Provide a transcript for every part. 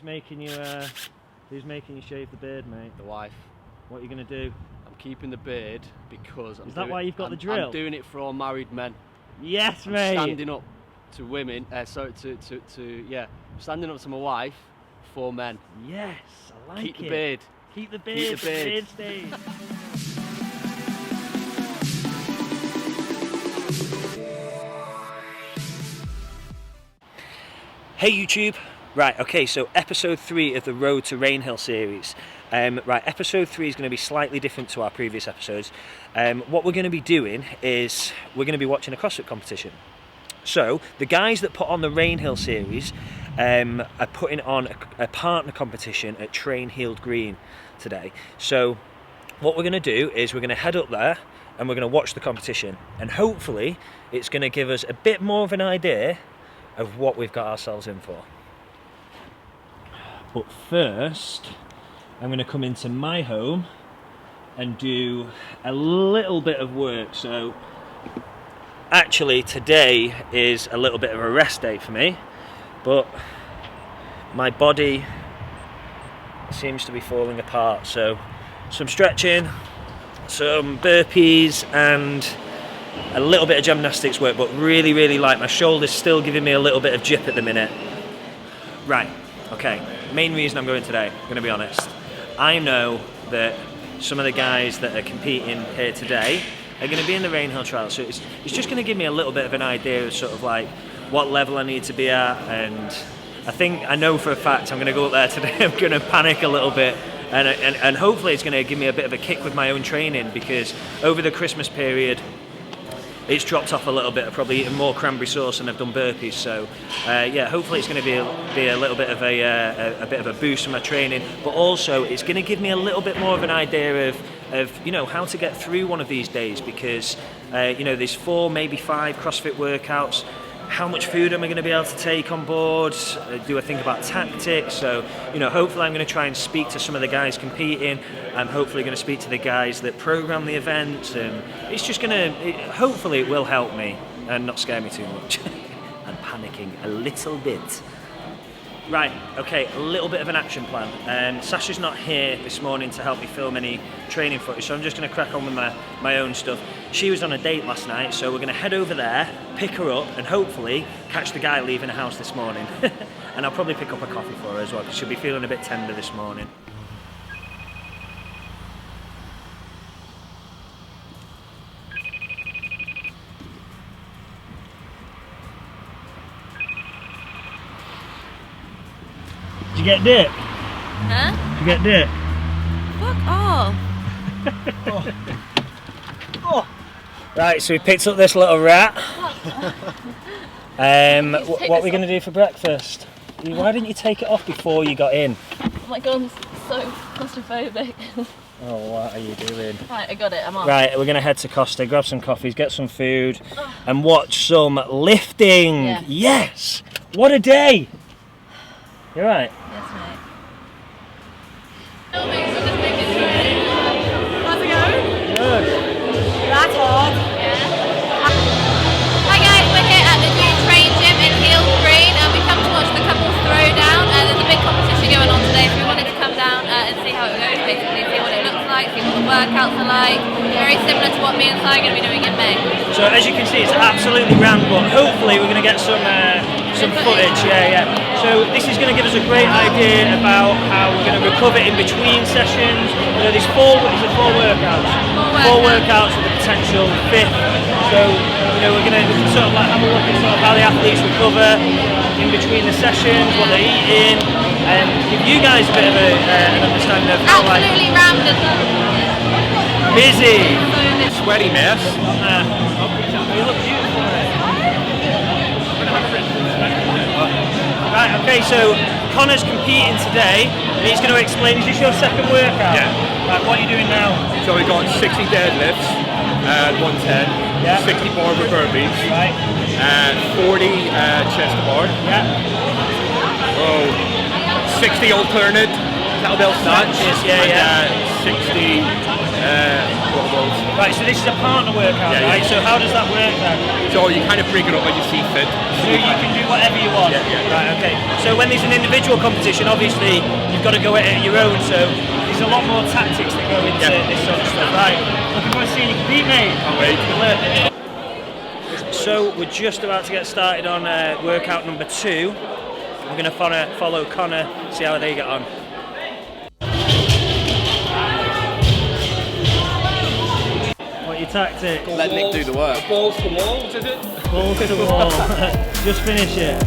Who's making you shave the beard, mate? The wife. What are you going to do? I'm keeping the beard because Is that why you've got the drill? I'm doing it for all married men. Yes, I'm mate. standing up to women. Standing up to my wife for men. Yes, I like it. Keep the beard. Keep the beard. Keep the beard. The beard stays. Hey YouTube. Right, okay, so episode 3 of the Road to RAINHILL series. Right, episode 3 is going to be slightly different to our previous episodes. What we're going to be doing is we're going to be watching a CrossFit competition. So, the guys that put on the RAINHILL series are putting on a partner competition at RAINHILL Green today. So, what we're going to do is we're going to head up there and we're going to watch the competition. And hopefully, it's going to give us a bit more of an idea of what we've got ourselves in for. But first, I'm going to come into my home and do a little bit of work. So actually today is a little bit of a rest day for me, but my body seems to be falling apart. So some stretching, some burpees and a little bit of gymnastics work, but really light. My shoulder's still giving me a little bit of jip at the minute. Right, okay. Main reason I'm going today, I'm going to be honest. I know that some of the guys that are competing here today are going to be in the RAINHILL trial, so it's just going to give me a little bit of an idea of sort of like what level I need to be at, and I know for a fact I'm going to go up there today, I'm going to panic a little bit, and hopefully it's going to give me a bit of a kick with my own training, because over the Christmas period it's dropped off a little bit. I've probably eaten more cranberry sauce than I've done burpees. So yeah, hopefully it's going to be a little bit of a boost in my training. But also it's going to give me a little bit more of an idea of how to get through one of these days, because there's 4, maybe 5 CrossFit workouts. How much food am I going to be able to take on board? Do I think about tactics? So, hopefully I'm going to try and speak to some of the guys competing. I'm hopefully going to speak to the guys that program the events, and it's just hopefully it will help me and not scare me too much. I'm panicking a little bit. Right, okay, a little bit of an action plan. Sasha's not here this morning to help me film any training footage, so I'm just going to crack on with my own stuff. She was on a date last night, so we're going to head over there, pick her up, and hopefully catch the guy leaving the house this morning. And I'll probably pick up a coffee for her as well, because she'll be feeling a bit tender this morning. Did you get dip? Huh? Did you get dip? Fuck off. Oh. Right, so we picked up this little rat. What are we going to do for breakfast? Why didn't you take it off before you got in? Oh my god, I'm so claustrophobic. Oh, what are you doing? Right, I got it, I'm on. Right, we're going to head to Costa, grab some coffees, get some food, and watch some lifting. Yeah. Yes! What a day! You're right. Yes, mate. How's it going? Good. That's hard. Yeah. Hi guys, we're here at the new train gym in Hill Green, and we come to watch the couples throwdown. There's a big competition going on today, so we wanted to come down and see how it goes, basically see what it looks like, see what the workouts are like. Very similar to what me and Si are going to be doing in May. So as you can see, it's absolutely rammed, but hopefully we're going to get some footage. Yeah. So this is going to give us a great idea about how we're going to recover in between sessions. There's 4 workouts. 4 workouts with a potential 5th. So we can sort of like have a look at sort of how the athletes recover in between the sessions, what they're eating, and give you guys a bit of an understanding of how Absolutely rammed as well. busy. Sweaty mess. You look beautiful. Right, okay, so Connor's competing today, and he's going to explain. Is this your second workout? Yeah. Right, what are you doing now? So we got 60 deadlifts at 110, Yeah. 60 bar with burpees, Right, 40 chest to bar, yeah. 60 alternate kettlebell snatch, Snatches, yeah, and 60 water balls. Right, so this is a partner workout, Yeah, right? yeah. So how does that work then? So you kind of break it up as you see fit. So you can do whatever you want? Yeah. Right, okay. So when there's an individual competition, obviously, you've got to go at it your own, so there's a lot more tactics that go into this sort of stuff. Right, looking forward to seeing you compete, mate. Can't wait. Good luck. So we're just about to get started on workout number 2. We're going to follow Connor, see how they get on. What are your tactics? Let Nick do the work. Balls to walls, is it? Balls to the wall. Just finish it.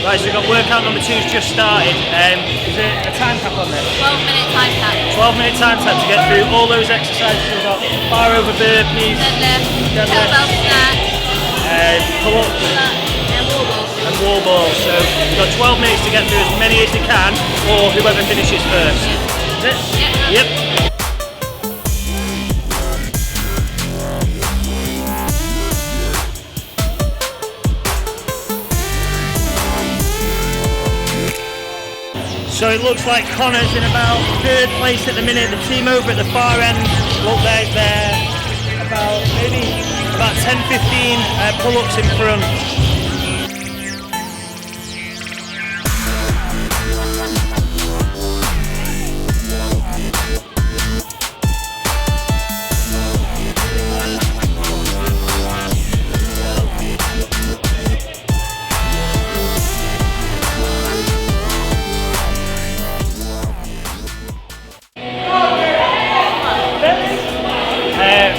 Right, so we've got workout number 2's just started. Is there a time cap on there? 12-minute time cap. 12-minute time cap to get through all those exercises. We've got bar over burpees, Deadlift, kettlebell snatch, pull-ups and wall balls. and wall balls. So we've got 12 minutes to get through as many as they can, or whoever finishes first. Is it? Yeah. Yep. So it looks like Connor's in about 3rd place at the minute. The team over at the far end, look, they're about 10-15 pull-ups in front.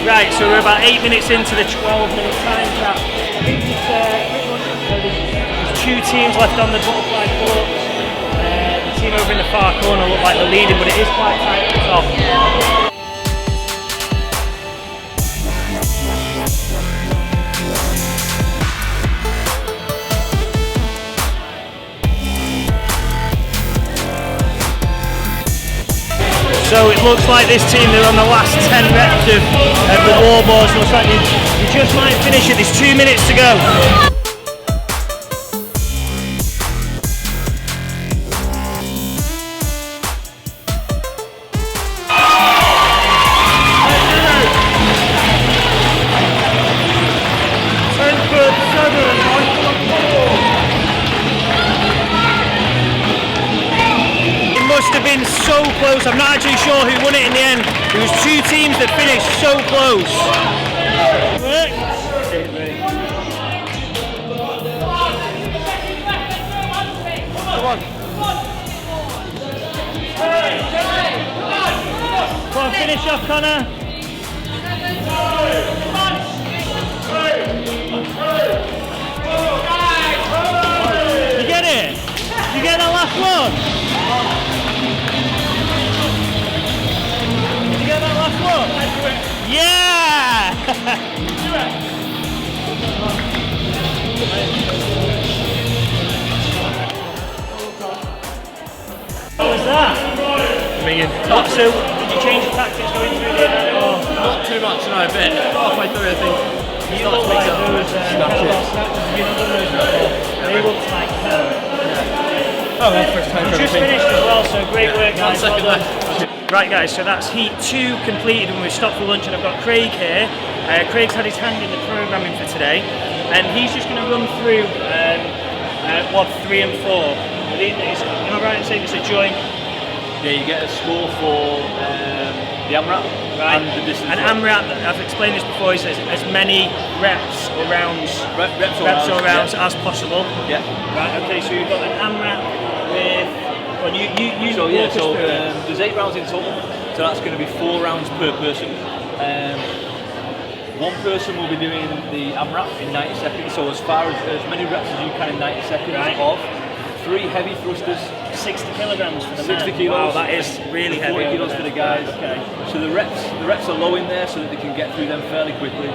Right, so we're about 8 minutes into the 12-minute time cap. I think it's pretty much, there's 2 teams left on the butterfly pull-ups. The team over in the far corner look like they're leading, but it is quite tight at the top. So it looks like this team, they're on the last 10 reps of the wall balls. Looks like they just might finish it. There's 2 minutes to go. Must have been so close. I'm not actually sure who won it in the end. There was 2 teams that finished so close. Come on. Come on, finish off, Connor. You get it? You get that last one? Did you get that last one? Yeah! What was that? Minging. So, did you change the tactics going through the event? Or? Not too much, no, a bit. Halfway through, I think. You look like those snatches. Have you not done those before? They look like hell. Oh, well, first time You just finished as well, so great work, guys. 1 second Well done. Right, guys, so that's heat 2 completed, and we've stopped for lunch, and I've got Craig here. Craig's had his hand in the programming for today, and he's just going to run through WOD 3 and 4. Am I right in saying it's a joint? Yeah, you get a score for the AMRAP Right. and the distance. And AMRAP, I've explained this before, is as many reps or rounds, reps or rounds as possible. Yeah. Right, okay, so you've got an AMRAP with, well, you So walk us through it. there's 8 rounds in total. So that's going to be 4 rounds per person. One person will be doing the AMRAP in 90 seconds. So as many reps as you can in 90 seconds Right. of 3 heavy thrusters, 60 kilograms for the 60 men. kilos. Wow, that is really heavy. 40 kilos over for the there. guys. Okay. So the reps are low in there so that they can get through them fairly quickly.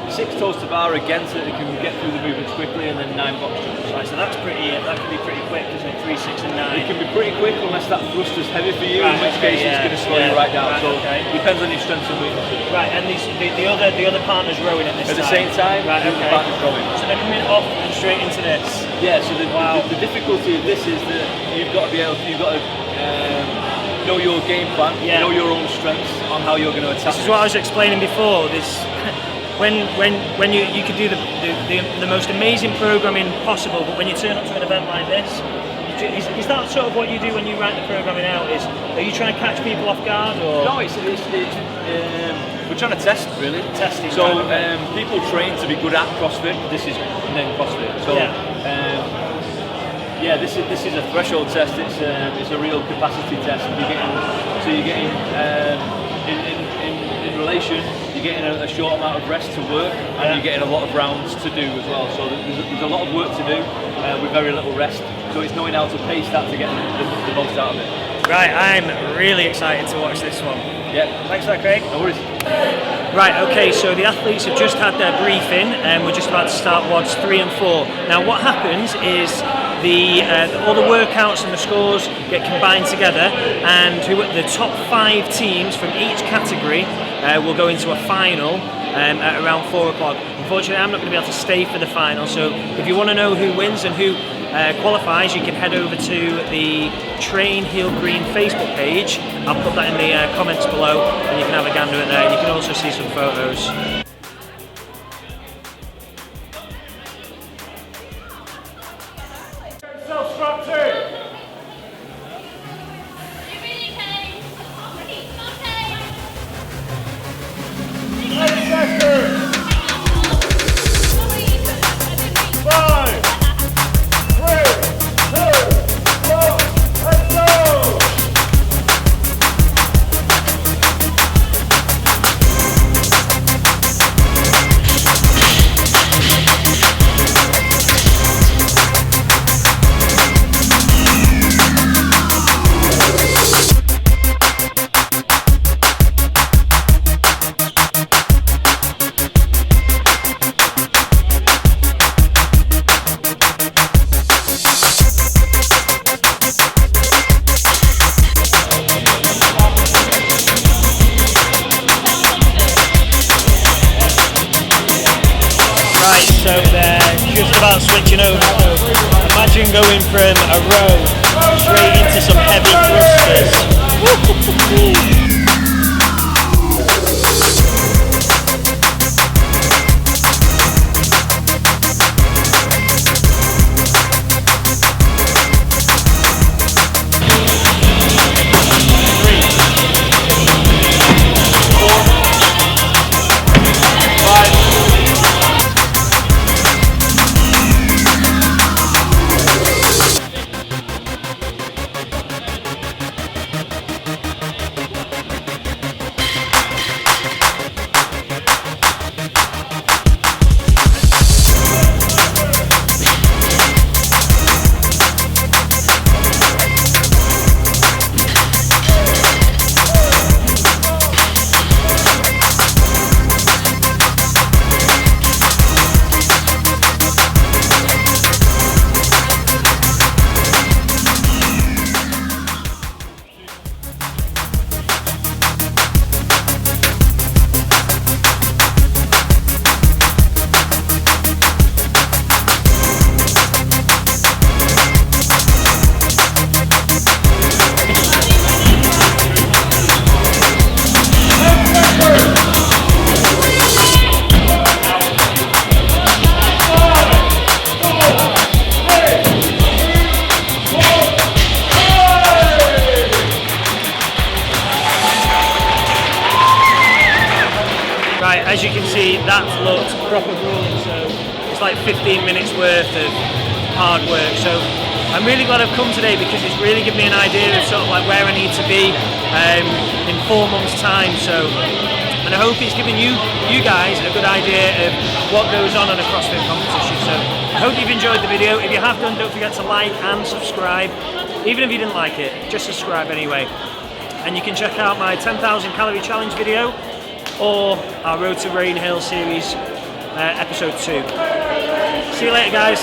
6 toes to bar again so that they can get through the movements quickly, and then 9 box jumps. Right, so that can be pretty quick, isn't it? 3, 6 and 9. It can be pretty quick unless that thruster's heavy for you, Right, in which okay, case yeah, it's going to slow you right down. So depends on your strengths and weaknesses. Right, and the other partner's rowing at this At the same time, right, the okay. partner's rowing. So they're coming off and straight into this. Yeah, so the difficulty of this is that you've got to know your game plan, know your own strengths on how you're going to attack. This is what I was explaining before. This when you could do the most amazing programming possible, but when you turn up to an event like this, is that sort of what you do when you write the programming out? Are you trying to catch people off guard, or No, we're trying to test really. Testing, So right, okay. people train to be good at CrossFit. This is named CrossFit. So this is a threshold test. It's a real capacity test. You're getting in relation. You're getting a short amount of rest to work, and you're getting a lot of rounds to do as well. So there's a lot of work to do with very little rest. So it's knowing how to pace that to get the most out of it. Right, I'm really excited to watch this one. Yeah. Thanks for that, Craig. No worries. Right, okay, so the athletes have just had their briefing and we're just about to start WODs 3 and 4. Now what happens is all the workouts and the scores get combined together, and the top 5 teams from each category will go into a final at around 4 o'clock. Unfortunately, I'm not going to be able to stay for the final, so if you want to know who wins and who qualifies, you can head over to the RAINHILL Green Facebook page. I'll put that in the comments below and you can have a gander at there, and you can also see some photos. So they're just about switching over. So imagine going from a row straight into some heavy thrusters. Right, as you can see, that's looked proper grueling, so it's like 15 minutes worth of hard work. So I'm really glad I've come today because it's really given me an idea of sort of like where I need to be in 4 months' time. So, and I hope it's given you guys a good idea of what goes on a CrossFit competition. So I hope you've enjoyed the video. If you have done, don't forget to like and subscribe. Even if you didn't like it, just subscribe anyway. And you can check out my 10,000 calorie challenge video or our Road to RAINHILL series episode 2. See you later, guys.